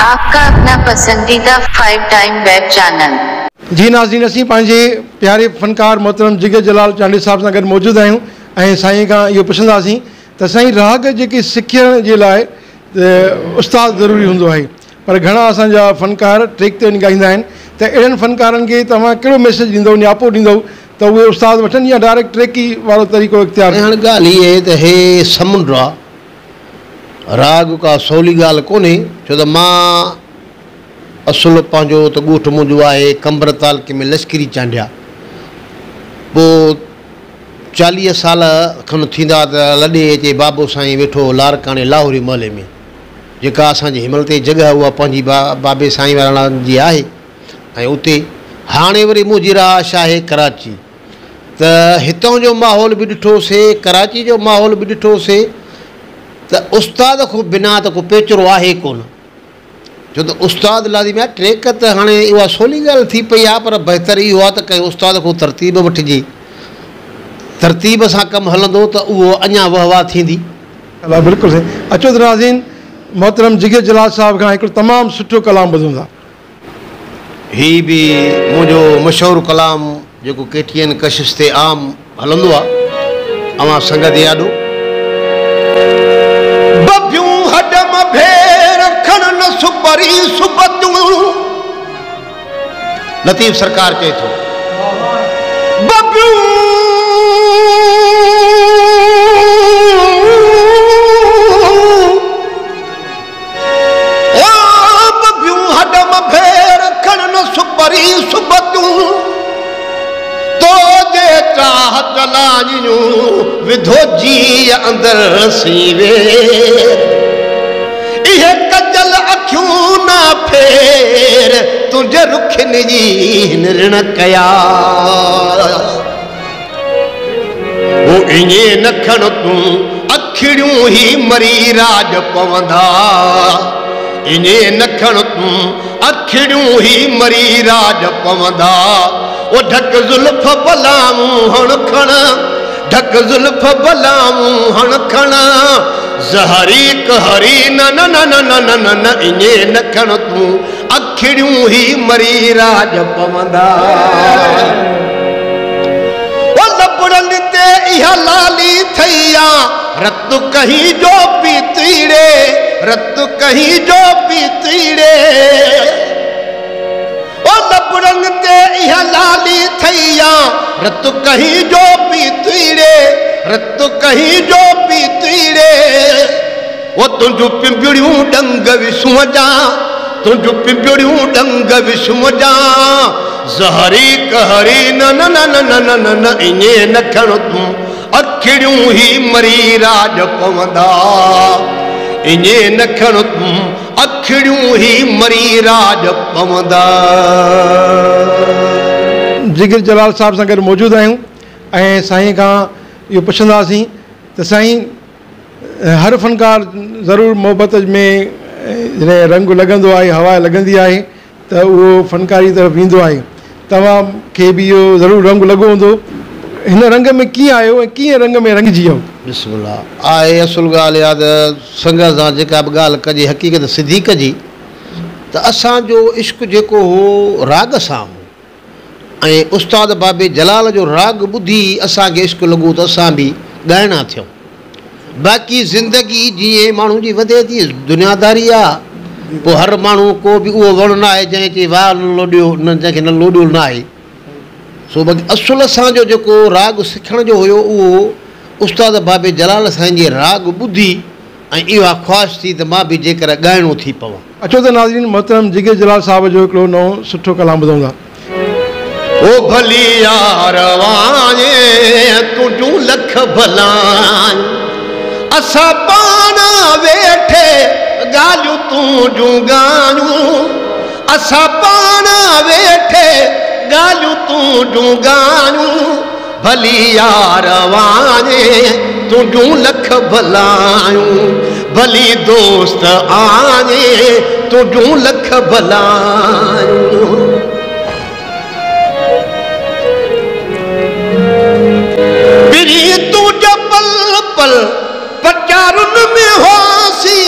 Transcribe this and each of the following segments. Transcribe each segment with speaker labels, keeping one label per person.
Speaker 1: आपका अपना पसंदीदा 5 टाइम वेब चैनल।
Speaker 2: जी नाज़रीन, असीं पंहिंजे प्यारे फ़नकार मोहतरम जिगर जलाल चांडी साहब सां गॾु मौजूदु आहियूं ऐं साईं खां इहो पुछंदासीं त साईं राग जेकी सिखण जे लाइ उस्ताद ज़रूरी हूंदो आहे, पर घणा असांजा फ़नकार ट्रेक ते वञी ॻाईंदा आहिनि, त अहिड़नि फ़नकारनि खे तव्हां कहिड़ो मैसेज ॾींदव, नियापो ॾींदव त उहे उस्ताद वठनि या डायरेक्ट ट्रेकी वारो तरीक़ो इख़्तियार?
Speaker 3: हाणे ॻाल्हि इहा आहे त हे समुंड आहे, राग का सवली ॻाल्हि कोन्हे। छो त मां असुलु पंहिंजो त ॻोठु मुंहिंजो आहे कंबर तालुके में लश्करी चांडिया। पोइ 40 साल खनि थींदा त लॾे अचे बाबो साईं वेठो लारकाणे लाहौरी महले में, जेका असांजे हिमल ते जॻह उहा पंहिंजी बाबे साईं वारनि जी आहे। ऐं उते हाणे वरी मुंहिंजी रहाश आहे कराची, त हितां जो माहौल बि ॾिठोसीं, कराची जो माहौल बि ॾिठोसीं, त उस्ताद खां बिना त को पेचरो आहे कोन। छो त उस्ताद लाज़िमी आहे। ट्रेक त हाणे उहा सवली ॻाल्हि थी पई आहे, पर बहितर इहो आहे त कंहिं उस्ताद खां तरतीब वठिजे, तरतीब सां कमु हलंदो त उहो अञा वहवा थींदी।
Speaker 2: अला बिल्कुलु सही। अचो त नाज़रीन, मोहतरम जिगर जलाल साहब खां हिकिड़ो तमामु सुठो कलाम ॿुधूं था।
Speaker 3: हीउ बि मुंहिंजो मशहूरु कलाम जेको KTN कशिश ते आम हलंदो आहे, अवां संगत यादो। बबियूं हडम भेर खण न सुपरी सुबतूं, लतीफ़ सरकार चए थो बबियूं हडम भेर खण न सुपरी सुबतूं, तो जे चाह चलायूं विधो जी अंदर सीवे, इहे कजल अखियूं ना फेर तुंहिंजे रुखनि जी निरण कया, वो इएं न खण तूं अखिड़ियूं ही मरी राज पवंदा, इएं न खण तूं अखिड़ियूं ही मरी राज पवंदा। ओ ढक ज़ुल्फ़ बलामूं हण खण, ढक ज़ुल्फ़ बलामूं हण खण, ज़हरी कहरी न न न न न न न न, इएं न खण तूं अखिड़ियूं ही मरी राज पवंदा। ओ लबड़नि ते इहा लाली थैया, रत कहीं जो पीतीड़े, रत कहीं जो पीतीड़े, ओ लबड़नि ते इहा लाली थैया, रत कहीं जो पीतीड़े, रत कहीं जो पीतीड़े, ओ तुंहिंजूं पिंपड़ियूं डंग विस्म जा, तुंहिंजूं पिंपड़ियूं डंग विस्म जा, ज़हरी कहरी न न न न न न न, इएं न खण तूं अखिड़ियूं ही मरी राज पवंदा, इएं न खण तूं अखिड़ियूं ही मरी राज पवंदा।
Speaker 2: जिगर जलाल साहब सां गॾु मौजूदु आहियूं ऐं साईं खां इहो पुछंदासीं त साईं, हर फ़नकार ज़रूरु मोहबत में जॾहिं रंग लॻंदो आहे, हवा लॻंदी आहे त उहो फ़नकारी तरफ़ ईंदो आहे। तव्हांखे बि इहो ज़रूरु रंग लॻो हूंदो, हिन रंग में कीअं आयो ऐं कीअं रंग में रंगिजी वियो?
Speaker 3: बिस्मिल्लाह आहे। असुलु ॻाल्हि आहे त संगत सां जेका बि ॻाल्हि कजे हक़ीक़त सिधी कजे, त असांजो इश्क़ जेको हो राग सां हो, ऐं उस्ताद बाबे जलाल जो राग ॿुधी असांखे इश्क़ लॻो त असां बि ॻाइणा थियूं। बाक़ी ज़िंदगी जीअं माण्हू जी वधे थी, दुनियादारी आहे, पोइ हर माण्हू को बि उहो वणु न आहे जंहिं चई वाह लोॾियो न, जंहिंखे न लोॾियो न आहे। सो बाक़ी असुलु असांजो जेको राग सिखण जो हुयो, उहो उस्ताद बाबे जलाल साईं जे राग ॿुधी ऐं इहा ख़्वाहिश थी त मां बि जेकर ॻाइणो थी पवां।
Speaker 2: अचो त नाज़रीन, मोहतरम जिगर जलाल साहब जो हिकिड़ो नओं सुठो कलाम ॿुधूं था।
Speaker 3: ओ भली यार वाञे तुंहिंजूं लख भलायूं, असां पाण वेठे ॻाल्हियूं तुंहिंजूं ॻायूं, असां पाण वेठे ॻाल्हियूं तुंहिंजूं ॻायूं, भली यार वाञे तुंहिंजूं लख भलायूं, भली दोस्त आने तुंहिंजूं लख भलायूं। पल पल पचारुन में होसी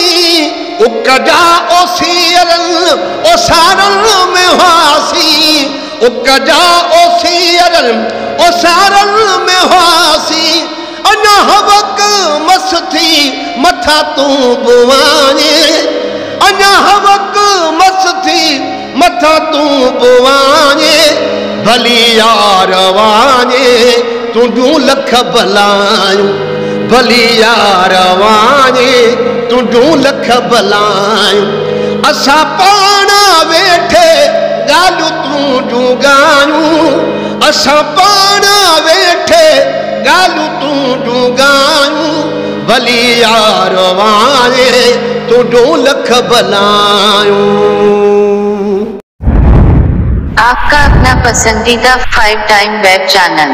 Speaker 3: उकजा ओ सीरल ओ सारल में हासी उकजा ओ सीरल ओ सारल में हासी अना हवक मस्ती मथा तू बुवाने अना हवक मस्ती मथा तू बुवाने भली यार वाने तुझू लख भलायूं भली यार वाने तुझू लख भलायूं असा पाना वेठे गालू तुझू गायूं असा पाना वेठे गालू तुझू गायूं भली यार वाने तुझू लख भलायूं।
Speaker 1: आपका अपना पसंदीदा 5 टाइम वेब चैनल